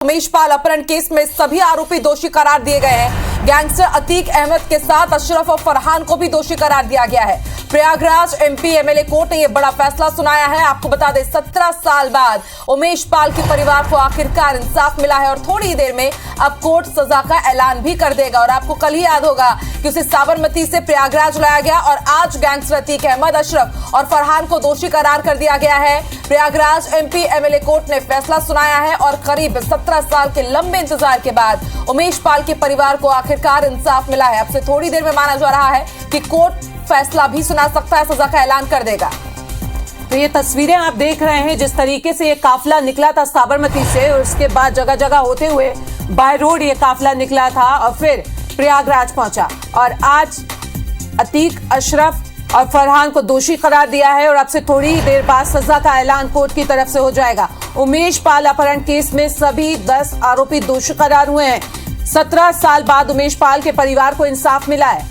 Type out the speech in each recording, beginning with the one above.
उमेश पाल अपहरण केस में सभी आरोपी दोषी करार दिए गए हैं। गैंगस्टर अतीक अहमद के साथ अशरफ और फरहान को भी दोषी करार दिया गया है। प्रयागराज एमपी एमएलए कोर्ट ने यह बड़ा फैसला सुनाया है। आपको बता दें 17 साल बाद उमेश पाल के परिवार को आखिरकार इंसाफ मिला है और थोड़ी देर में अब कोर्ट सजा का ऐलान भी कर देगा। और आपको कल ही याद होगा कि उसे साबरमती से प्रयागराज लाया गया और आज गैंगस्टर अतीक अहमद, अशरफ और फरहान को दोषी करार कर दिया गया है। प्रयागराज एमपी एमएलए कोर्ट ने फैसला सुनाया है और करीब 17 साल के लंबे इंतजार के बाद उमेश पाल के परिवार को आखिरकार इंसाफ मिला है। अब से थोड़ी देर में माना जा रहा है कि कोर्ट फैसला भी सुना सकता है, सजा का ऐलान कर देगा। तो ये तस्वीरें आप देख रहे हैं जिस तरीके से ये काफिला निकला था साबरमती से और उसके बाद जगह जगह होते हुए बाय रोड ये काफिला निकला था और फिर प्रयागराज पहुंचा और आज अतीक, अशरफ और फरहान को दोषी करार दिया है और अब से थोड़ी देर बाद सजा का ऐलान कोर्ट की तरफ से हो जाएगा। उमेश पाल अपहरण केस में सभी 10 आरोपी दोषी करार हुए हैं। 17 साल बाद उमेश पाल के परिवार को इंसाफ मिला है।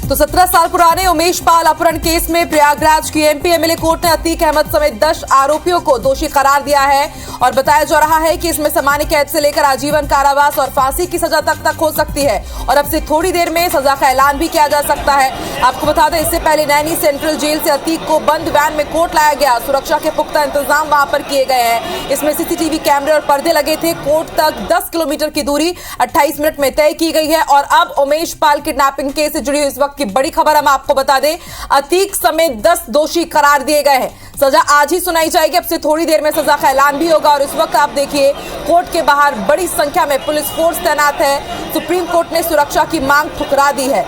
तो 17 साल पुराने उमेश पाल अपहरण केस में प्रयागराज की एमपी एमएलए कोर्ट ने अतीक अहमद समेत 10 आरोपियों को दोषी करार दिया है और बताया जा रहा है कि इसमें सामान्य कैद से लेकर आजीवन कारावास और फांसी की सजा तक हो सकती है और अब से थोड़ी देर में सजा का ऐलान भी किया जा सकता है। आपको बता दें इससे पहले नैनी सेंट्रल जेल से अतीक को बंद वैन में कोर्ट लाया गया। सुरक्षा के पुख्ता इंतजाम वहां पर किए गए हैं। इसमें सीसीटीवी कैमरे और पर्दे लगे थे। कोर्ट तक 10 किलोमीटर की दूरी 28 मिनट में तय की गई है। और अब उमेश पाल किडनैपिंग केस से जुड़ी हुई इस वक्त की बड़ी खबर हम आपको बता दें, अतीक समेत 10 दोषी करार दिए गए हैं। सजा आज ही सुनाई जाएगी। अब से थोड़ी देर में सजा का ऐलान भी होगा और इस वक्त आप देखिए कोर्ट के बाहर बड़ी संख्या में पुलिस फोर्स तैनात है। सुप्रीम कोर्ट ने सुरक्षा की मांग ठुकरा दी है।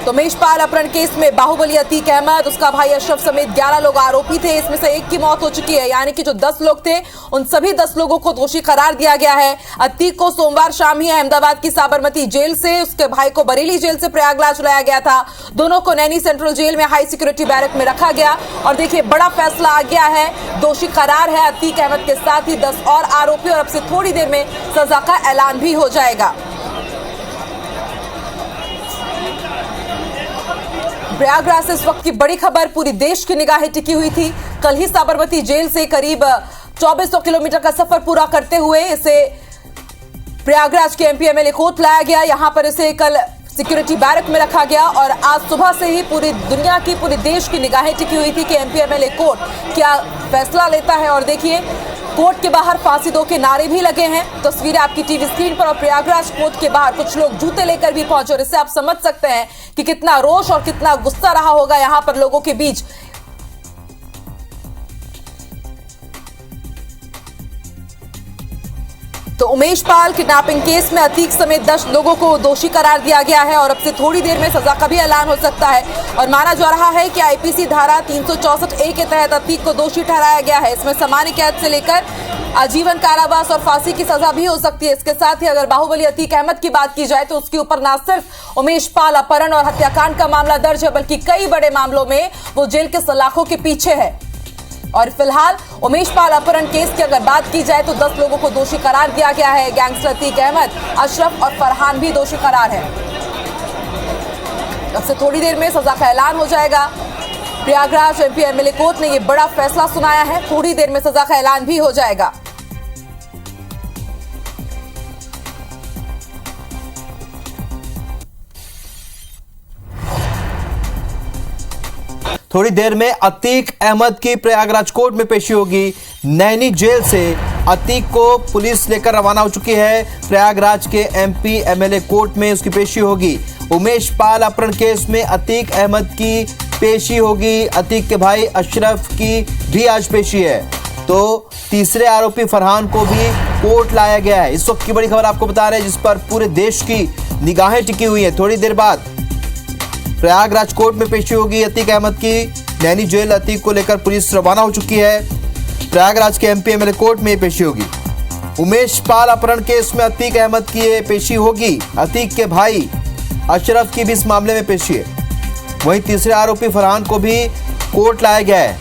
तो उमेश पाल अपहरण केस में बाहुबली अतीक अहमद, उसका भाई अशरफ समेत 11 लोग आरोपी थे। इसमें से एक की मौत हो चुकी है, यानी कि जो 10 लोग थे उन सभी 10 लोगों को दोषी करार दिया गया है। अतीक को सोमवार शाम ही अहमदाबाद की साबरमती जेल से, उसके भाई को बरेली जेल से प्रयागराज लाया गया था। दोनों को नैनी सेंट्रल जेल में हाई सिक्योरिटी बैरक में रखा गया और देखिए बड़ा फैसला आ गया है। दोषी करार है अतीक अहमद के साथ ही 10 और आरोपी और अब से थोड़ी देर में सजा का ऐलान भी हो जाएगा। प्रयागराज से इस वक्त की बड़ी खबर, पूरी देश की निगाहें टिकी हुई थी। कल ही साबरमती जेल से करीब 2400 किलोमीटर का सफर पूरा करते हुए इसे प्रयागराज के एमपी एमएलए कोर्ट लाया गया। यहां पर इसे कल सिक्योरिटी बैरक में रखा गया और आज सुबह से ही पूरी दुनिया की, पूरे देश की निगाहें टिकी हुई थी कि एमपी एमएलए कोर्ट क्या फैसला लेता है। और देखिए कोर्ट के बाहर फांसी दो के नारे भी लगे हैं। तस्वीरें आपकी टीवी स्क्रीन पर और प्रयागराज कोर्ट के बाहर कुछ लोग जूते लेकर भी पहुंचे और इससे आप समझ सकते हैं कि कितना रोष और कितना गुस्सा रहा होगा यहां पर लोगों के बीच। तो उमेश पाल किडनैपिंग केस में अतीक समेत 10 लोगों को दोषी करार दिया गया है और अब से थोड़ी देर में सजा का भी ऐलान हो सकता है। और माना जा रहा है कि आईपीसी धारा 364A के तहत अतीक को दोषी ठहराया गया है। इसमें सामान्य कैद से लेकर आजीवन कारावास और फांसी की सजा भी हो सकती है। इसके साथ ही अगर बाहुबली अतीक अहमद की बात की जाए तो उसके ऊपर न सिर्फ उमेश पाल अपहरण और हत्याकांड का मामला दर्ज है बल्कि कई बड़े मामलों में वो जेल के सलाखों के पीछे है। और फिलहाल उमेश पाल अपहरण केस की अगर बात की जाए तो 10 लोगों को दोषी करार दिया गया है। गैंगस्टर अतीक अहमद, अशरफ और फरहान भी दोषी करार है। अब से थोड़ी देर में सजा का ऐलान हो जाएगा। प्रयागराज एमपी एमएलए कोर्ट ने यह बड़ा फैसला सुनाया है। थोड़ी देर में सजा का ऐलान भी हो जाएगा। थोड़ी देर में अतीक अहमद की प्रयागराज कोर्ट में पेशी होगी। नैनी जेल से अतीक को पुलिस लेकर रवाना हो चुकी है। प्रयागराज के एमपी एमएलए कोर्ट में उसकी पेशी होगी। उमेश पाल अपहरण केस में अतीक अहमद की पेशी होगी। अतीक के भाई अशरफ की भी आज पेशी है। तो तीसरे आरोपी फरहान को भी कोर्ट लाया गया है। इस वक्त की बड़ी खबर आपको बता रहे हैं जिस पर पूरे देश की निगाहें टिकी हुई है। थोड़ी देर बाद प्रयागराज कोर्ट में पेशी होगी अतीक अहमद की। नैनी जेल अतीक को लेकर पुलिस रवाना हो चुकी है। प्रयागराज के एमपी एमएलए कोर्ट में पेशी होगी। उमेश पाल अपहरण केस में अतीक अहमद की पेशी होगी। अतीक के भाई अशरफ की भी इस मामले में पेशी है। वहीं तीसरे आरोपी फरहान को भी कोर्ट लाया गया है।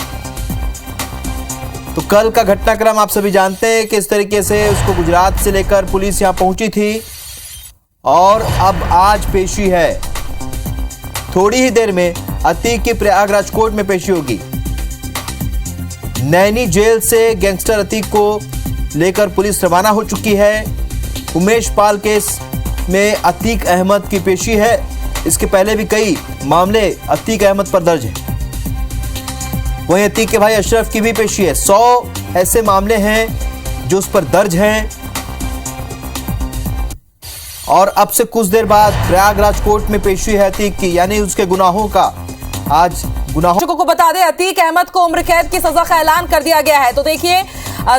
तो कल का घटनाक्रम आप सभी जानते हैं कि इस तरीके से उसको गुजरात से लेकर पुलिस यहां पहुंची थी और अब आज पेशी है। थोड़ी ही देर में अतीक की प्रयागराज कोर्ट में पेशी होगी। नैनी जेल से गैंगस्टर अतीक को लेकर पुलिस रवाना हो चुकी है। उमेश पाल केस में अतीक अहमद की पेशी है। इसके पहले भी कई मामले अतीक अहमद पर दर्ज है। वहीं अतीक के भाई अशरफ की भी पेशी है। 100 ऐसे मामले हैं जो उस पर दर्ज हैं। और अब से कुछ देर बाद प्रयागराज कोर्ट में पेशी है अतीक की, यानी उसके गुनाहों का आज गुनाहों को बता दें, अतीक अहमद को उम्र कैद की सजा का ऐलान कर दिया गया है। तो देखिए,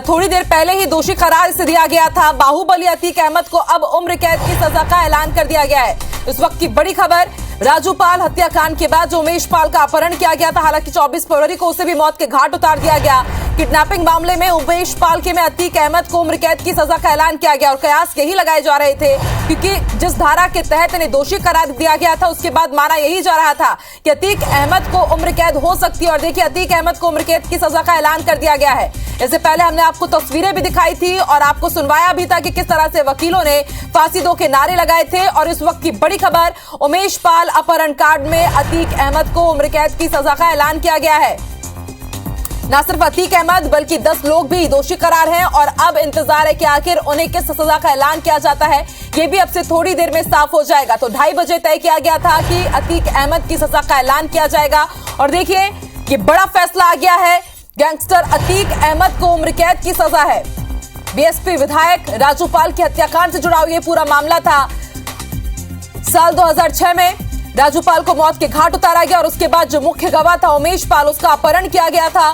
थोड़ी देर पहले ही दोषी करार इसे दिया गया था। बाहुबली अतीक अहमद को अब उम्र कैद की सजा का ऐलान कर दिया गया है। इस वक्त की बड़ी खबर, राजू पाल हत्याकांड के बाद जो उमेश पाल का अपहरण किया गया था, हालांकि 24 फरवरी को उसे भी मौत के घाट उतार दिया गया। किडनैपिंग मामले में उमेश पाल के में अतीक अहमद को उम्र कैद की सजा का ऐलान किया गया और कयास यही लगाए जा रहे थे, क्योंकि जिस धारा के तहत इन्हें दोषी करार दिया गया था उसके बाद माना यही जा रहा था कि अतीक अहमद को उम्र कैद हो सकती है। और देखिए, अतीक अहमद को उम्र कैद की सजा का ऐलान कर दिया गया है। इससे पहले हमने आपको तस्वीरें भी दिखाई थी और आपको सुनवाया भी था कि किस तरह से वकीलों ने फांसी दो के नारे लगाए थे। और इस वक्त की बड़ी खबर, उमेश पाल अपहरण कांड में अतीक अहमद को उम्र कैद की सजा का ऐलान किया गया है। न सिर्फ अतीक अहमद बल्कि 10 लोग भी दोषी करार हैं और अब इंतजार है कि आखिर उन्हें किस सजा का ऐलान किया जाता है। ये भी अब से थोड़ी देर में साफ हो जाएगा। तो 2:30 बजे तय किया गया था कि अतीक अहमद की सजा का ऐलान किया जाएगा। और देखिए, ये बड़ा फैसला आ गया है। गैंगस्टर अतीक अहमद को उम्र कैद की सजा है। बीएसपी विधायक राजू पाल के हत्याकांड से जुड़ा हुआ ये पूरा मामला था। साल 2006 में राजू पाल को मौत के घाट उतारा गया और उसके बाद जो मुख्य गवाह था उमेश पाल, उसका अपहरण किया गया था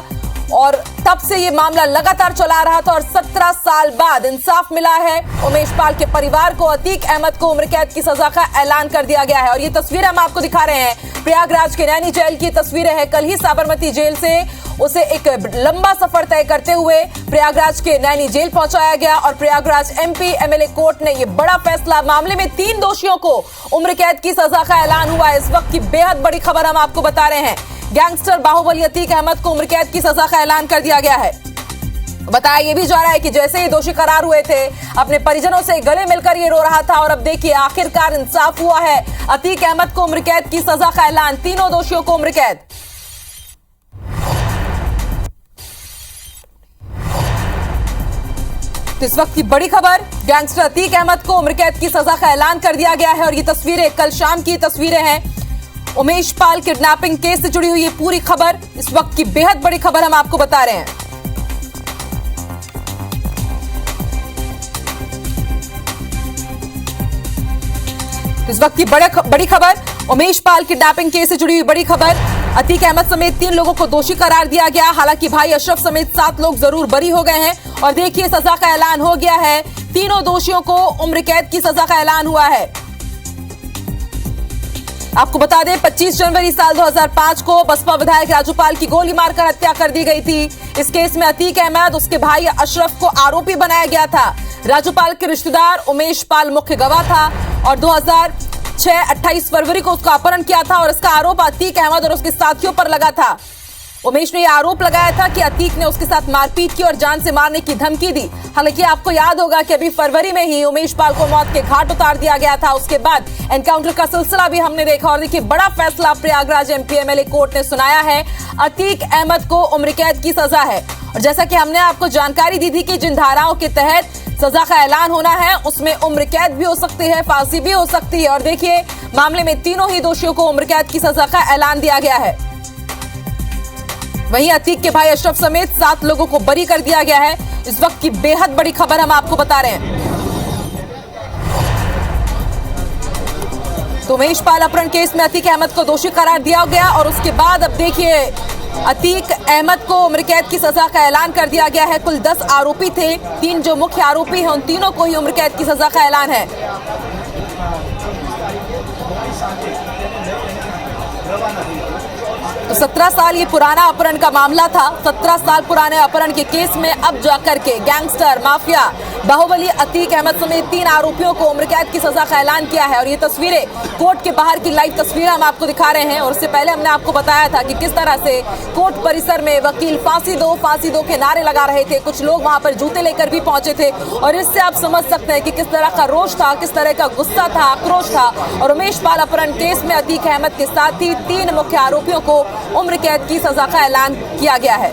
और तब से ये मामला लगातार चला रहा था। और 17 साल बाद इंसाफ मिला है। उमेश पाल के परिवार को अतीक अहमद को उम्र कैद की सजा का ऐलान कर दिया गया है। और ये तस्वीरें हम आपको दिखा रहे हैं, प्रयागराज के नैनी जेल की तस्वीरें हैं। कल ही साबरमती जेल से उसे एक लंबा सफर तय करते हुए प्रयागराज के नैनी जेल पहुंचाया गया और प्रयागराज एमपी एमएलए कोर्ट ने यह बड़ा फैसला, मामले में 3 दोषियों को उम्र कैद की सजा का ऐलान हुआ है। इस वक्त की बेहद बड़ी खबर हम आपको बता रहे हैं। गैंगस्टर बाहुबली अतीक अहमद को उम्र कैद की सजा का ऐलान कर दिया गया है। बताया यह भी जा रहा है कि जैसे ही दोषी करार हुए थे, अपने परिजनों से गले मिलकर ये रो रहा था और अब देखिए आखिरकार इंसाफ हुआ है। अतीक अहमद को उम्र कैद की सजा का ऐलान, तीनों दोषियों को उम्र कैद। इस वक्त की बड़ी खबर, गैंगस्टर अतीक अहमद को उम्र कैद की सजा का ऐलान कर दिया गया है। और ये तस्वीरें कल शाम की तस्वीरें हैं। उमेश पाल किडनैपिंग केस से जुड़ी हुई ये पूरी खबर, इस वक्त की बेहद बड़ी खबर हम आपको बता रहे हैं। इस वक्त की बड़ी खबर, उमेश पाल किडनैपिंग केस से जुड़ी हुई बड़ी खबर। अतीक अहमद समेत 3 लोगों को दोषी करार दिया गया। हालांकि भाई अशरफ समेत 7 लोग जरूर बरी हो गए हैं। और देखिए, सजा का ऐलान हो गया है। तीनों दोषियों को उम्र कैद की सजा का ऐलान हुआ है। आपको बता दें, 25 जनवरी साल 2005 को बसपा विधायक राजू पाल की गोली मारकर हत्या कर दी गई थी। इस केस में अतीक अहमद, उसके भाई अशरफ को आरोपी बनाया गया था। राजू पाल के रिश्तेदार उमेश पाल मुख्य गवाह था और 2006 28 फरवरी को उसका अपहरण किया था और इसका आरोप अतीक अहमद और उसके साथियों पर लगा था। उमेश ने यह आरोप लगाया था कि अतीक ने उसके साथ मारपीट की और जान से मारने की धमकी दी। हालांकि आपको याद होगा कि अभी फरवरी में ही उमेश पाल को मौत के घाट उतार दिया गया था। उसके बाद एनकाउंटर का सिलसिला भी हमने देखा। और देखिए, बड़ा फैसला प्रयागराज एमपी एमएलए कोर्ट ने सुनाया है। अतीक अहमद को उम्र कैद की सजा है। और जैसा कि हमने आपको जानकारी दी थी कि जिन धाराओं के तहत सजा का ऐलान होना है उसमें उम्र कैद भी हो सकती है, फांसी भी हो सकती है। और देखिए, मामले में तीनों ही दोषियों को उम्र कैद की सजा का ऐलान दिया गया है। वहीं अतीक के भाई अशरफ समेत 7 लोगों को बरी कर दिया गया है। इस वक्त की बेहद बड़ी खबर हम आपको बता रहे हैं। तो उमेश पाल अपहरण केस में अतीक अहमद को दोषी करार दिया गया और उसके बाद अब देखिए, अतीक अहमद को उम्र कैद की सजा का ऐलान कर दिया गया है। कुल 10 आरोपी थे। 3 जो मुख्य आरोपी हैं उन तीनों को ही उम्र कैद की सजा का ऐलान है। तो 17 साल ये पुराना अपहरण का मामला था। 17 साल पुराने अपहरण के केस में अब जाकर के गैंगस्टर माफिया बाहुबली अतीक अहमद समेत 3 आरोपियों को उम्र कैद की सजा का ऐलान किया है। और ये तस्वीरें कोर्ट के बाहर की लाइव तस्वीरें हम आपको दिखा रहे हैं। और उससे पहले हमने आपको बताया था कि किस तरह से कोर्ट परिसर में वकील फांसी दो के नारे लगा रहे थे। कुछ लोग वहां पर जूते लेकर भी पहुंचे थे। और इससे आप समझ सकते हैं कि किस तरह का रोष था, किस तरह का गुस्सा था, आक्रोश था। और उमेश पाल अपहरण केस में अतीक अहमद के साथ ही 3 मुख्य आरोपियों को उम्र कैद की सजा का ऐलान किया गया है।